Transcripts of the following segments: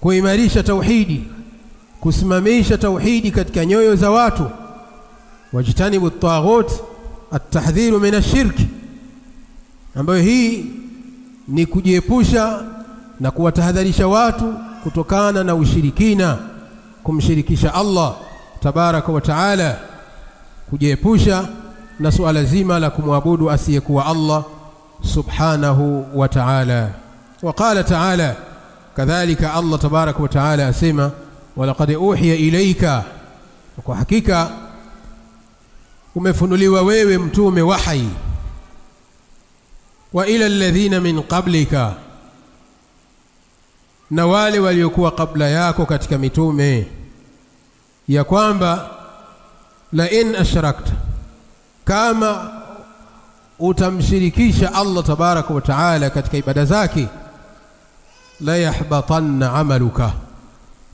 kuimarisha tauhidi, kusimamisha tauhidi katika nyoyo za watu. Wajtanibu at-taghut, at-tahdhiru min ash-shirk, ambayo hii ni kujiepusha na kuwatahadharisha watu kutokana na ushirikina, kumshirikisha Allah tabaraka wa taala, kujiepusha na suala zima la kumwabudu asiyekuwa Allah subhanahu wa ta'ala. Waqala ta'ala, kadhalika Allah tabaraka wa ta'ala asema, walaqad uhiya ilayka, kwa hakika umefunuliwa wewe mtume wahi, wa ila alladhina min qablika, na wale waliokuwa kabla yako katika mitume, ya kwamba la in ashrakta, kama utamshirikisha Allah tabaraka wa taala katika ibada zake, la yahbatanna amaluka,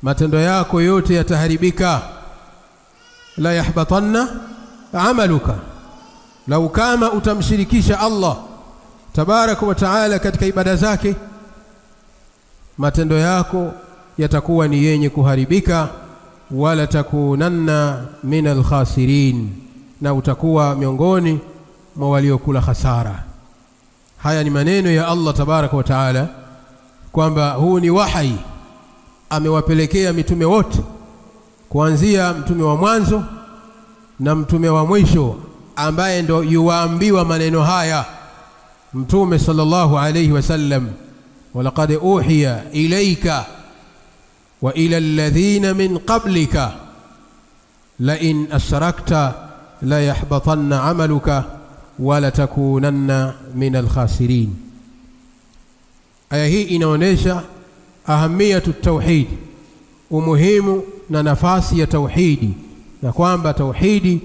matendo yako yote yataharibika. La yahbatanna amaluka, lau kama utamshirikisha Allah tabaraka wa taala katika ibada zake, matendo yako yatakuwa ni yenye kuharibika. Wala takunanna min alkhasirin, na utakuwa miongoni mwa waliokula hasara. Haya ni maneno ya Allah tabaraka wa taala, kwamba huu ni wahi amewapelekea mitume wote, kuanzia mtume wa mwanzo na mtume wa mwisho, ambaye ndo yuwaambiwa maneno haya mtume sallallahu alayhi wasallam, walaqad uhiya ilayka wa ila alladhina min qablika la in ashrakta la yahbatanna amaluka wa la takunanna min alkhasirin. Aya hii inaonesha ahamiyatu tauhid, umuhimu na nafasi ya tauhidi, na kwamba tauhidi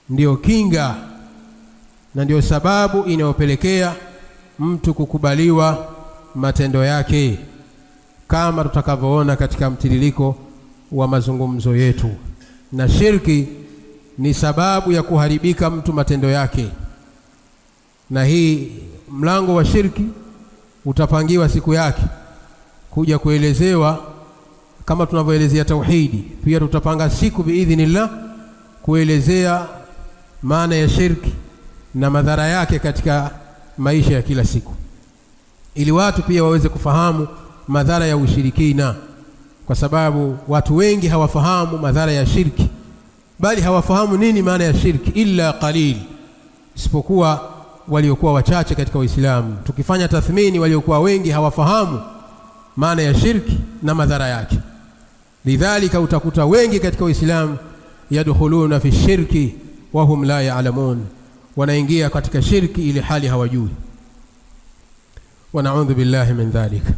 ndio kinga na ndio sababu inayopelekea mtu kukubaliwa matendo yake, kama tutakavyoona katika mtiririko wa mazungumzo yetu. Na shirki ni sababu ya kuharibika mtu matendo yake, na hii mlango wa shirki utapangiwa siku yake kuja kuelezewa, kama tunavyoelezea tauhidi. Pia tutapanga siku biidhnillah kuelezea maana ya shirki na madhara yake katika maisha ya kila siku, ili watu pia waweze kufahamu madhara ya ushirikina, kwa sababu watu wengi hawafahamu madhara ya shirki, bali hawafahamu nini maana ya shirki illa qalil, isipokuwa waliokuwa wachache katika Uislamu. Tukifanya tathmini, waliokuwa wengi hawafahamu maana ya shirki na madhara yake. Lidhalika utakuta wengi katika Uislamu yadkhuluna fi shirki wa hum la ya'lamun, wanaingia katika shirki ili hali hawajui. Wa na'udhu billahi min dhalika.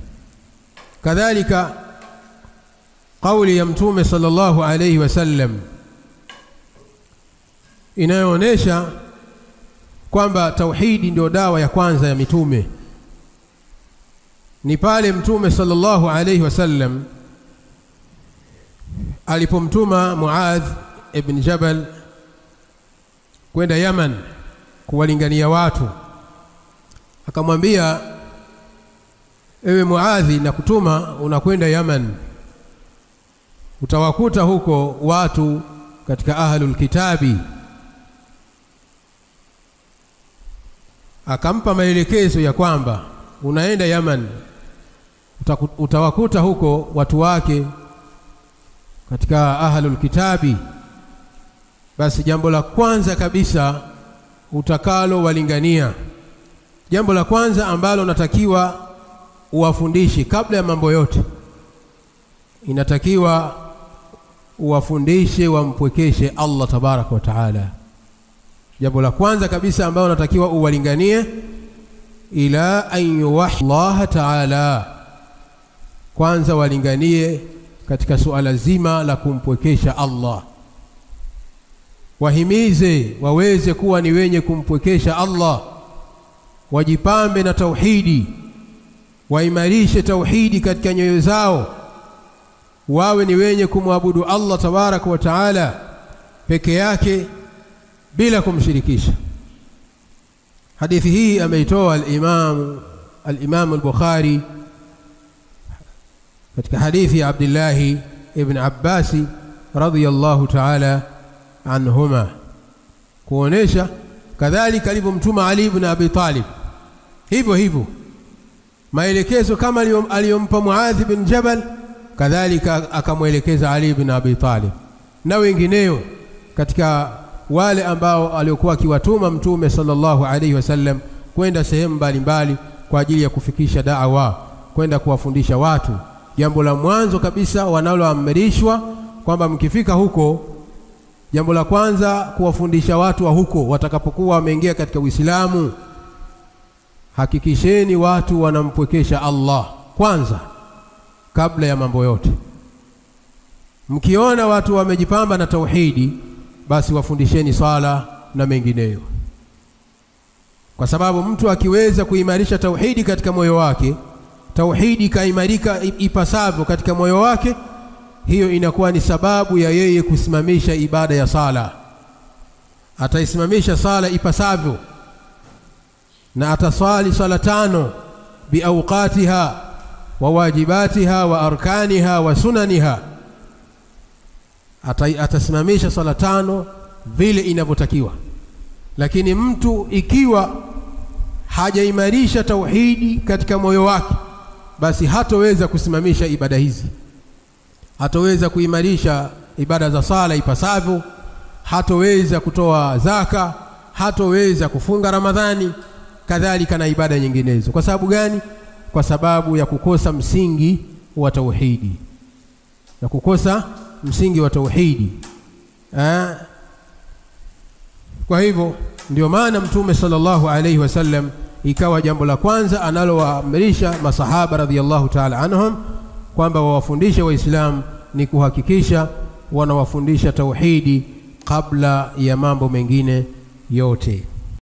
Kadhalika kauli ya mtume sallallahu alayhi wasallam inayoonyesha kwamba tauhidi ndio dawa ya kwanza ya mitume, ni pale mtume sallallahu alayhi wasallam alipomtuma Muadh ibn Jabal kwenda Yaman kuwalingania watu. Akamwambia, ewe Muadhi, na kutuma unakwenda Yaman, utawakuta huko watu katika ahlul kitabi. Akampa maelekezo ya kwamba unaenda Yaman, utawakuta huko watu wake katika ahlul kitabi. Basi jambo la kwanza kabisa utakalo walingania, jambo la kwanza ambalo unatakiwa uwafundishe kabla ya mambo yote, inatakiwa uwafundishe wampwekeshe Allah tabaraka wa taala. Jambo la kwanza kabisa ambalo unatakiwa uwalinganie, ila an yuwahhidu Allah taala, kwanza walinganie katika suala zima la kumpwekesha Allah. Wahimize waweze kuwa ni wenye kumpwekesha Allah, wajipambe na tauhidi, waimarishe tauhidi katika nyoyo zao, wawe ni wenye kumwabudu Allah tabaraka wa taala peke yake bila kumshirikisha. Hadithi hii ameitoa al-Imam al-Bukhari katika hadithi ya Abdullah ibn Abbas radhiyallahu ta'ala anhuma, kuonesha kadhalika alivyomtuma Ali ibn Abi Talib hivyo hivyo maelekezo kama aliyompa Muadh bin Jabal, kadhalika akamwelekeza Ali ibn Abi Talib na wengineo katika wale ambao aliokuwa akiwatuma Mtume sallallahu alayhi wasallam kwenda sehemu mbalimbali kwa ajili ya kufikisha da'wa, kwenda kuwafundisha watu. Jambo la mwanzo kabisa wanaloamrishwa kwamba mkifika huko, jambo la kwanza kuwafundisha watu wa huko watakapokuwa wameingia katika Uislamu, hakikisheni watu wanampwekesha Allah kwanza kabla ya mambo yote. Mkiona watu wamejipamba na tauhidi, basi wafundisheni sala na mengineyo, kwa sababu mtu akiweza kuimarisha tauhidi katika moyo wake, tauhidi kaimarika ipasavyo katika moyo wake, hiyo inakuwa ni sababu ya yeye kusimamisha ibada ya sala. Ataisimamisha sala ipasavyo na ataswali sala 5 biawqatiha wa wajibatiha wa arkaniha wa sunaniha. Atasimamisha sala 5 vile inavyotakiwa. Lakini mtu ikiwa hajaimarisha tauhidi katika moyo wake, basi hatoweza kusimamisha ibada hizi, hatoweza kuimarisha ibada za sala ipasavyo, hatoweza kutoa zaka, hatoweza kufunga Ramadhani, kadhalika na ibada nyinginezo. Kwa sababu gani? Kwa sababu ya kukosa msingi wa tauhidi, na kukosa msingi wa tauhidi. Kwa hivyo ndio maana Mtume sallallahu alayhi wasallam ikawa jambo la kwanza analowaamrisha masahaba radhiyallahu ta'ala anhum kwamba wawafundishe Waislamu ni kuhakikisha wanawafundisha tauhidi kabla ya mambo mengine yote.